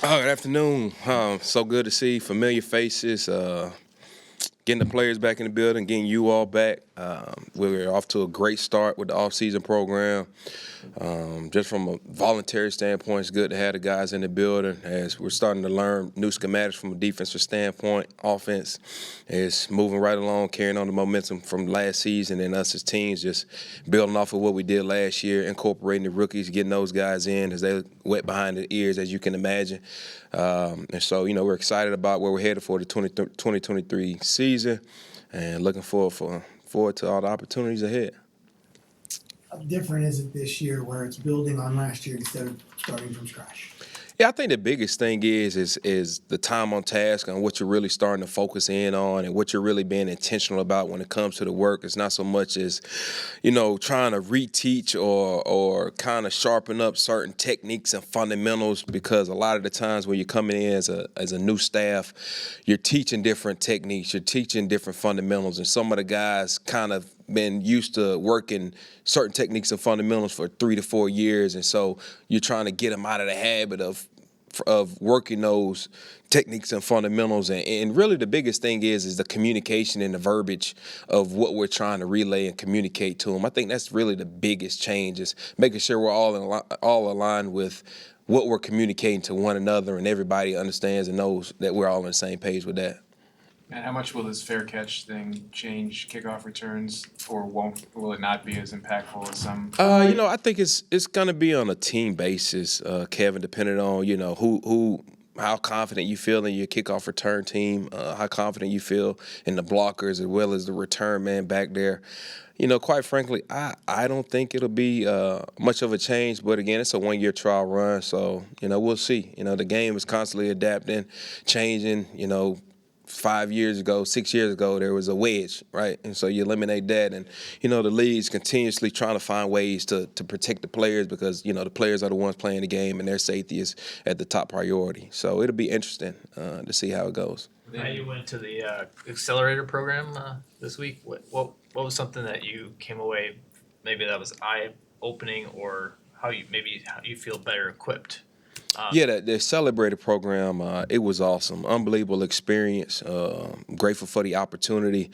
Oh, good afternoon. So good to see familiar faces, getting the players back in the building, getting you all back. We're off to a great start with the off-season program. Just from a voluntary standpoint, it's good to have the guys in the building as we're starting to learn new schematics from a defensive standpoint. Offense is moving right along, carrying on the momentum from last season, and us as teams just building off of what we did last year, incorporating the rookies, getting those guys in as they wet behind the ears, as you can imagine. And so, we're excited about where we're headed for the 2023 season and looking forward to all the opportunities ahead. How different is it this year where it's building on last year instead of starting from scratch? Yeah, I think the biggest thing is the time on task and what you're really starting to focus in on and what you're really being intentional about when it comes to the work. It's not so much as, trying to reteach or kind of sharpen up certain techniques and fundamentals, because a lot of the times when you're coming in as a new staff, you're teaching different techniques, you're teaching different fundamentals, and some of the guys kind of been used to working certain techniques and fundamentals for 3 to 4 years, and so you're trying to get them out of the habit of working those techniques and fundamentals, and really the biggest thing is the communication and the verbiage of what we're trying to relay and communicate to them. I think that's really the biggest change, is making sure we're all aligned with what we're communicating to one another, and everybody understands and knows that we're all on the same page with that. And how much will this fair catch thing change kickoff returns, or will it not be as impactful as some? I think it's gonna be on a team basis, Kevin, depending on who how confident you feel in your kickoff return team, how confident you feel in the blockers as well as the return man back there. Quite frankly, I don't think it'll be much of a change. But again, it's a 1-year trial run, so we'll see. The game is constantly adapting, changing. 5 years ago, 6 years ago, there was a wedge, right? And so you eliminate that, and the league's continuously trying to find ways to protect the players, because the players are the ones playing the game, and their safety is at the top priority. So it'll be interesting to see how it goes. Now you went to the Accelerator program this week. What was something that you came away, maybe that was eye opening, or how you feel better equipped? Yeah, the Accelerator program, it was awesome. Unbelievable experience. Grateful for the opportunity.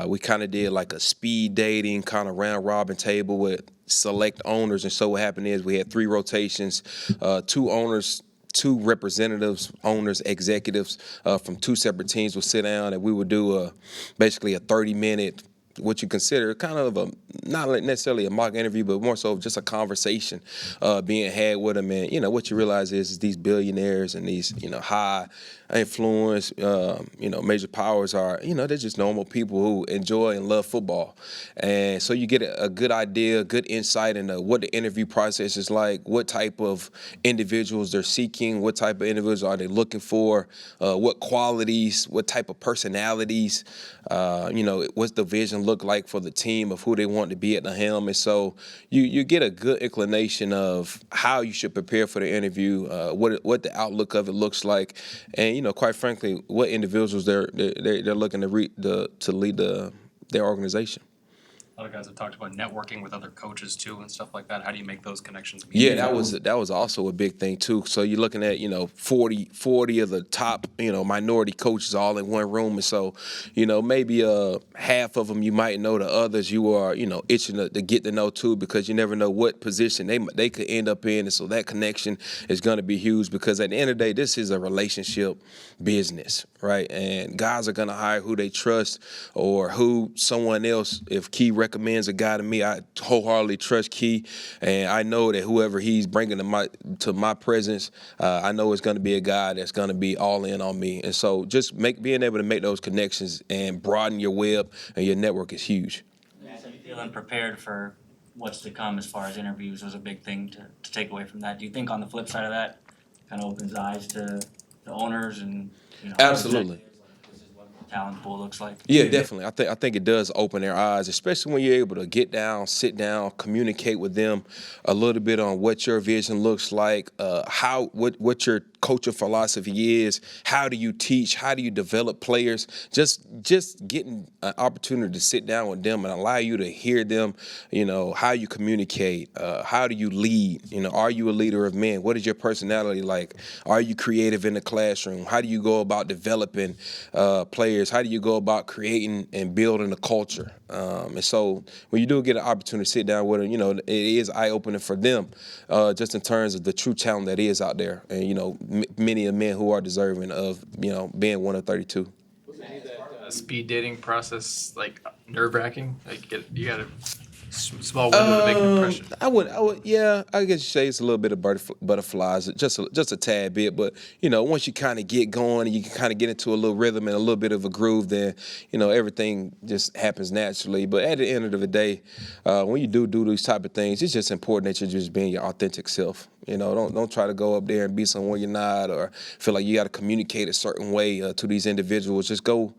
We kind of did like a speed dating kind of round robin table with select owners. And so what happened is we had 3 rotations, 2 owners, 2 representatives, owners, executives from 2 separate teams would sit down, and we would do basically a 30-minute, what you consider kind of not necessarily a mock interview, but more so just a conversation being had with them. And what you realize is these billionaires and these high influence major powers are they're just normal people who enjoy and love football, and so you get a good idea, good insight into what the interview process is like, what type of individuals they're seeking, what type of individuals are they looking for, what qualities, what type of personalities, what's the vision look like for the team of who they want to be at the helm. And so you get a good inclination of how you should prepare for the interview, what the outlook of it looks like, and quite frankly, what individuals they're looking to lead their organization. A lot of guys have talked about networking with other coaches too and stuff like that. How do you make those connections? Yeah, that was also a big thing too. So you're looking at 40 of the top minority coaches all in one room, and so maybe half of them you might know, the others you are itching to get to know too, because you never know what position they could end up in, and so that connection is going to be huge, because at the end of the day, this is a relationship business, right? And guys are going to hire who they trust, or who someone else, if Key recommends a guy to me, I wholeheartedly trust Key, and I know that whoever he's bringing to my presence, I know it's going to be a guy that's going to be all in on me. And so just being able to make those connections and broaden your web and your network is huge. So feeling prepared for what's to come as far as interviews was a big thing to take away from that. Do you think on the flip side of that, kind of opens eyes to the owners and Absolutely. talent pool looks like. Yeah, definitely. I think it does open their eyes, especially when you're able to get down, sit down, communicate with them a little bit on what your vision looks like, what your coaching philosophy is, how do you teach, how do you develop players. Just getting an opportunity to sit down with them and allow you to hear them, how you communicate, how do you lead, are you a leader of men? What is your personality like? Are you creative in the classroom? How do you go about developing players? How do you go about creating and building a culture? And so when you do get an opportunity to sit down with them, it is eye-opening for them, just in terms of the true talent that is out there. And, many of men who are deserving of, being one of 32. Was any of that speed dating process like nerve-wracking? Like you got a small window to make an impression. I would, yeah. I guess you say it's a little bit of butterflies, just a tad bit. But once you kind of get going and you can kind of get into a little rhythm and a little bit of a groove, then everything just happens naturally. But at the end of the day, when you do these type of things, it's just important that you're just being your authentic self. Don't try to go up there and be someone you're not, or feel like you got to communicate a certain way to these individuals. Just go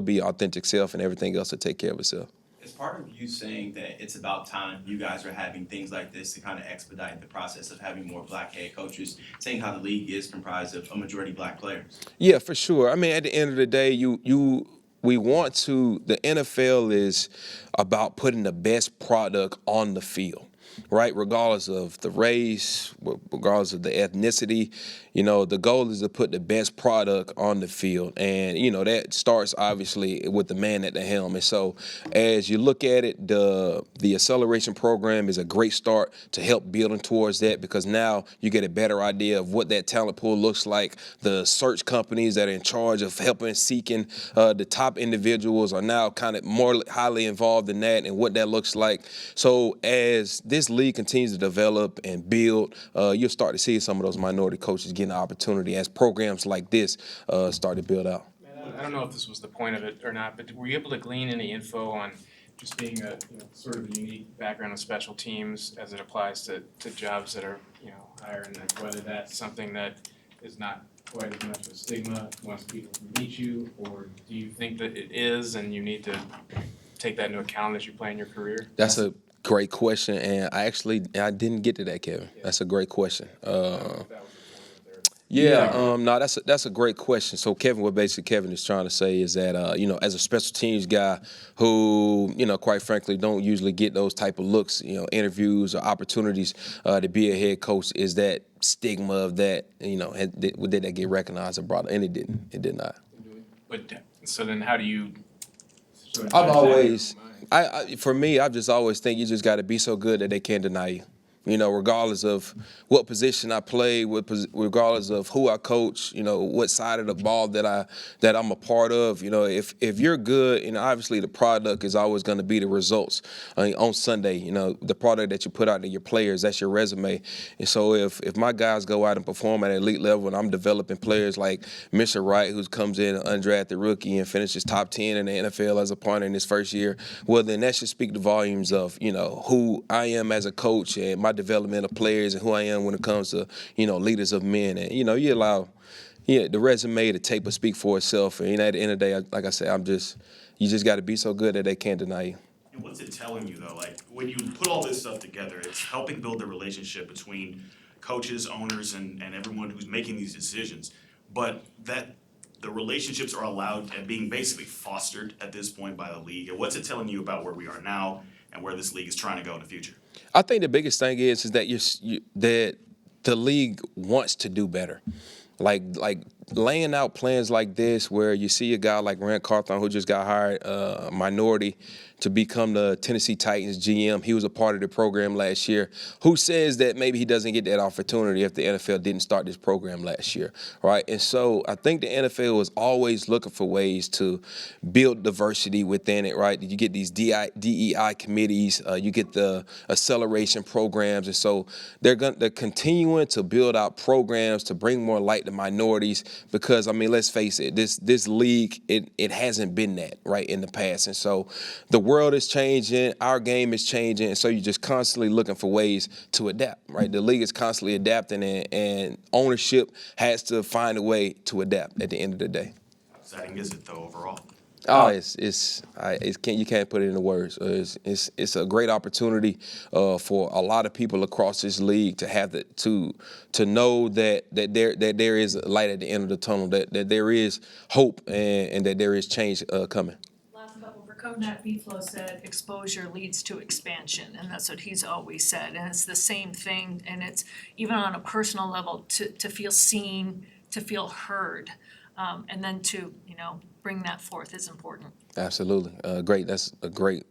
be your authentic self, and everything else will take care of itself. Is part of you saying that it's about time you guys are having things like this to kind of expedite the process of having more black head coaches, saying how the league is comprised of a majority black players? Yeah, for sure. I mean, at the end of the day, we want to. The NFL is about putting the best product on the field, right? Regardless of the race, regardless of the ethnicity, the goal is to put the best product on the field. And, that starts obviously with the man at the helm. And so as you look at it, the acceleration program is a great start to help building towards that, because now you get a better idea of what that talent pool looks like. The search companies that are in charge of helping seeking the top individuals are now kind of more highly involved in that and what that looks like. So as this league continues to develop and build, you'll start to see some of those minority coaches getting an opportunity as programs like this start to build out. I don't know if this was the point of it or not, but were you able to glean any info on just being a sort of a unique background of special teams as it applies to jobs that are higher, and whether that's something that is not quite as much of a stigma once people meet you, or do you think that it is and you need to take that into account as you plan your career? That's a great question, and I didn't get to that, Kevin. That's a great question. No, that's a great question. So what basically Kevin is trying to say is that as a special teams guy who quite frankly don't usually get those type of looks, interviews or opportunities to be a head coach, is that stigma of that, did that get recognized and brought? And it didn't. It did not. But so then how do you? For me, I've just always think you just got to be so good that they can't deny you. Regardless of what position I play, regardless of who I coach, what side of the ball that I'm a part of, if you're good, obviously the product is always going to be the results. On Sunday, the product that you put out to your players, that's your resume. And so if my guys go out and perform at an elite level, and I'm developing players like Mr. Wright, who comes in an undrafted rookie and finishes top 10 in the NFL as a punter in his first year, well, then that should speak the volumes of, who I am as a coach and my development of players and who I am when it comes to, leaders of men. And, you allow the resume, the tape will speak for itself. And, at the end of the day, like I said, you just got to be so good that they can't deny you. And what's it telling you, though? Like, when you put all this stuff together, it's helping build the relationship between coaches, owners, and everyone who's making these decisions. But that the relationships are allowed and being basically fostered at this point by the league. And what's it telling you about where we are now and where this league is trying to go in the future? I think the biggest thing is that that the league wants to do better. Like laying out plans like this, where you see a guy like Rand Carthon, who just got hired, minority, to become the Tennessee Titans GM. He was a part of the program last year. Who says that maybe he doesn't get that opportunity if the NFL didn't start this program last year, right? And so I think the NFL is always looking for ways to build diversity within it, right? You get these DEI committees, you get the acceleration programs, and so they're continuing to build out programs to bring more light to minorities, because, let's face it, this league, it hasn't been that, right, in the past. And so the world is changing, our game is changing, and so you're just constantly looking for ways to adapt, right? The league is constantly adapting, and ownership has to find a way to adapt at the end of the day. exciting is it though overall? Oh, you can't put it into words. It's a great opportunity for a lot of people across this league to have to know that there is a light at the end of the tunnel, that there is hope and that there is change coming. Last couple for Coach Nat Beeflo said exposure leads to expansion, and that's what he's always said, and it's the same thing, and it's even on a personal level to feel seen, to feel heard, and then to, bring that forth is important. Absolutely. Great. That's a great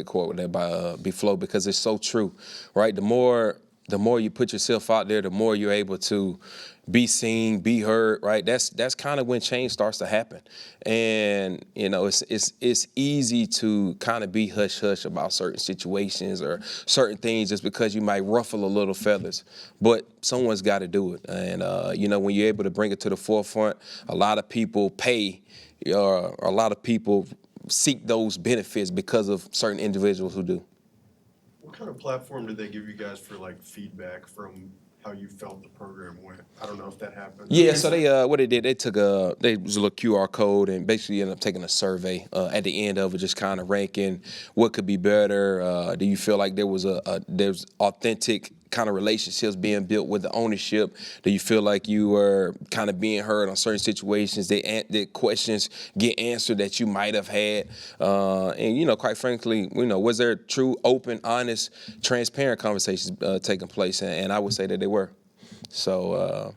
quote there by Beeflo, because it's so true, right? The more you put yourself out there, the more you're able to be seen, be heard, right? That's kind of when change starts to happen. And, it's easy to kind of be hush-hush about certain situations or certain things just because you might ruffle a little feathers. But someone's got to do it. And, when you're able to bring it to the forefront, a lot of people pay, or a lot of people seek those benefits because of certain individuals who do. What kind of platform did they give you guys for feedback from how you felt the program went? I don't know if that happened. Yeah, so they what they did, they was a little QR code and basically ended up taking a survey at the end of it, just kind of ranking what could be better. Do you feel like there's authentic kind of relationships being built with the ownership? Do you feel like you were kind of being heard on certain situations? Did questions get answered that you might have had? And quite frankly, was there true, open, honest, transparent conversations taking place? And I would say that they were. So.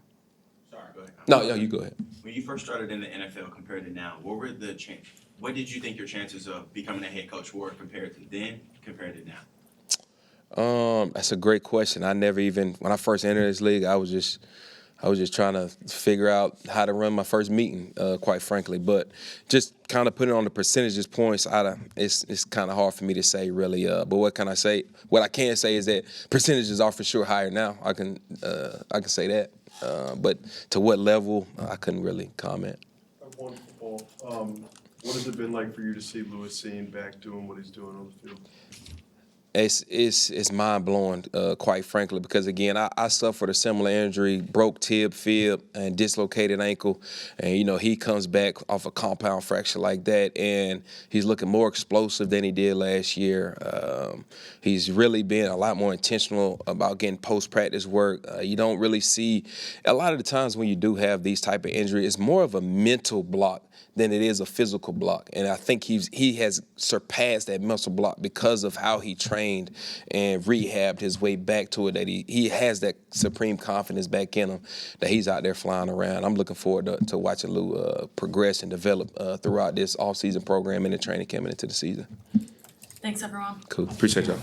Sorry, go ahead. No, you go ahead. When you first started in the NFL compared to now, what did you think your chances of becoming a head coach were compared to then, compared to now? That's a great question. When I first entered this league, I was just trying to figure out how to run my first meeting, quite frankly. But just kind of putting on the percentages points, it's kind of hard for me to say really. But what can I say? What I can say is that percentages are for sure higher now. I can say that. But to what level, I couldn't really comment. I have one football. What has it been like for you to see Lewis Cine back doing what he's doing on the field? It's mind blowing, quite frankly, because again, I suffered a similar injury, broke tib, fib, and dislocated ankle, and he comes back off a compound fracture like that, and he's looking more explosive than he did last year. He's really been a lot more intentional about getting post-practice work. You don't really see a lot of the times when you do have these type of injuries, it's more of a mental block than it is a physical block. And I think he has surpassed that mental block because of how he trained and rehabbed his way back to it, that he has that supreme confidence back in him, that he's out there flying around. I'm looking forward to watching Lou progress and develop throughout this off-season program and the training camp into the season. Thanks, everyone. Cool. Appreciate y'all.